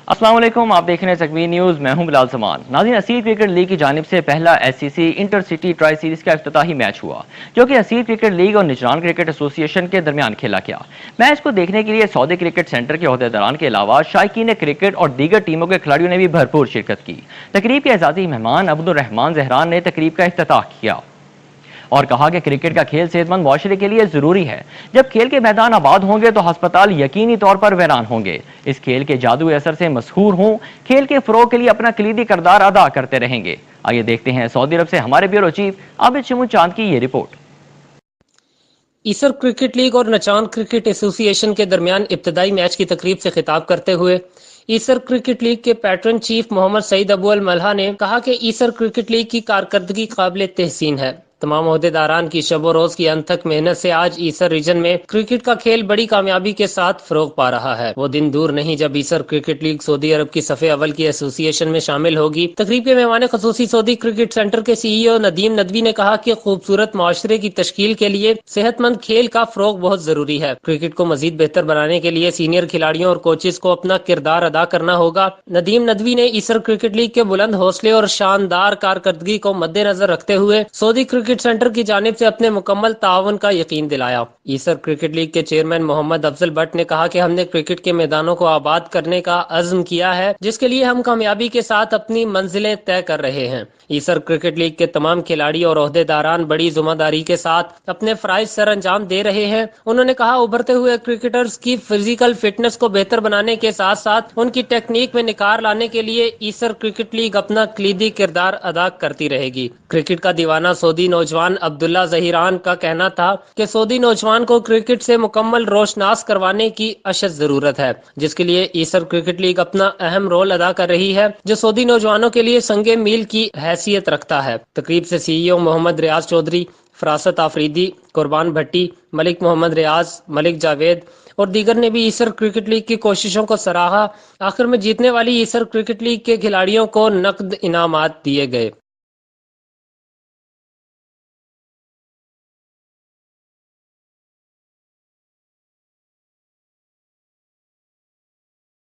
السلام علیکم، آپ دیکھ رہے ہیں تکوین نیوز، میں ہوں بلال سمان۔ ناظرین، اسیر کرکٹ لیگ کی جانب سے پہلا ایس سی سی انٹر سٹی ٹرائی سیریز کا افتتاحی میچ ہوا، جو کہ اسیر کرکٹ لیگ اور نجران کرکٹ ایسوسی ایشن کے درمیان کھیلا گیا۔ میچ کو دیکھنے کے لیے سعودی کرکٹ سینٹر کے عہدیداران کے علاوہ شائقین کرکٹ اور دیگر ٹیموں کے کھلاڑیوں نے بھی بھرپور شرکت کی۔ تقریب کے اعزازی مہمان عبد الرحمان زہران نے تقریب کا افتتاح کیا اور کہا کہ کرکٹ کا کھیل صحت مند معاشرے کے لیے ضروری ہے۔ جب کھیل کے میدان آباد ہوں گے تو ہسپتال یقینی طور پر ویران ہوں گے۔ اس کھیل کے جادوئی اثر سے مسحور ہوں، کھیل کے فروغ کے لیے اپنا کلیدی کردار ادا کرتے رہیں گے۔ آئیے دیکھتے ہیں سعودی عرب سے ہمارے بیورو چیف عابد شمون چاند کی یہ رپورٹ۔ ایسر کرکٹ لیگ اور نجران کرکٹ ایسوسی ایشن کے درمیان ابتدائی میچ کی تقریب سے خطاب کرتے ہوئے ایسر کرکٹ لیگ کے پیٹرن چیف محمد سعید ابو الملحہ نے کہا کہ ایسر کرکٹ لیگ کی کارکردگی قابل تحسین ہے۔ تمام عہدیداران کی شب و روز کی انتھک محنت سے آج ایسر ریجن میں کرکٹ کا کھیل بڑی کامیابی کے ساتھ فروغ پا رہا ہے۔ وہ دن دور نہیں جب ایسر کرکٹ لیگ سعودی عرب کی صف اول کی ایسوسی ایشن میں شامل ہوگی۔ تقریب کے مہمان خصوصی سعودی کرکٹ سینٹر کے سی ای او ندیم ندوی نے کہا کہ خوبصورت معاشرے کی تشکیل کے لیے صحت مند کھیل کا فروغ بہت ضروری ہے۔ کرکٹ کو مزید بہتر بنانے کے لیے سینئر کھلاڑیوں اور کوچز کو اپنا کردار ادا کرنا ہوگا۔ ندیم ندوی نے ایسر کرکٹ لیگ کے بلند حوصلے اور شاندار کارکردگی کو مد نظر رکھتے ہوئے سعودی کرکٹ سینٹر کی جانب سے اپنے مکمل تعاون کا یقین دلایا۔ ایسر کرکٹ لیگ کے چیئرمین محمد افضل بٹ نے کہا کہ ہم نے کرکٹ کے میدانوں کو آباد کرنے کا عزم کیا ہے، جس کے لیے ہم کامیابی کے ساتھ اپنی منزلیں طے کر رہے ہیں۔ ایسر کرکٹ لیگ کے تمام کھلاڑی اور عہدیداران بڑی ذمہ داری کے ساتھ اپنے فرائض سر انجام دے رہے ہیں۔ انہوں نے کہا ابھرتے ہوئے کرکٹرز کی فزیکل فٹنس کو بہتر بنانے کے ساتھ ساتھ ان کی ٹیکنیک میں نکھار لانے کے لیے ایسر کرکٹ لیگ اپنا کلیدی کردار ادا کرتی رہے گی۔ کرکٹ کا دیوانہ سعودی نوجوان عبداللہ ظہیران کا کہنا تھا کہ سعودی نوجوان کو کرکٹ سے مکمل روشناس کروانے کی اشد ضرورت ہے، جس کے لیے ایسر کرکٹ لیگ اپنا اہم رول ادا کر رہی ہے، جو سعودی نوجوانوں کے لیے سنگ میل کی حیثیت رکھتا ہے۔ تقریب سے سی ای او محمد ریاض چودھری، فراست آفریدی، قربان بھٹی، ملک محمد ریاض، ملک جاوید اور دیگر نے بھی ایسر کرکٹ لیگ کی کوششوں کو سراہا۔ آخر میں جیتنے والی ایسر کرکٹ لیگ کے کھلاڑیوں کو نقد انعامات دیے گئے۔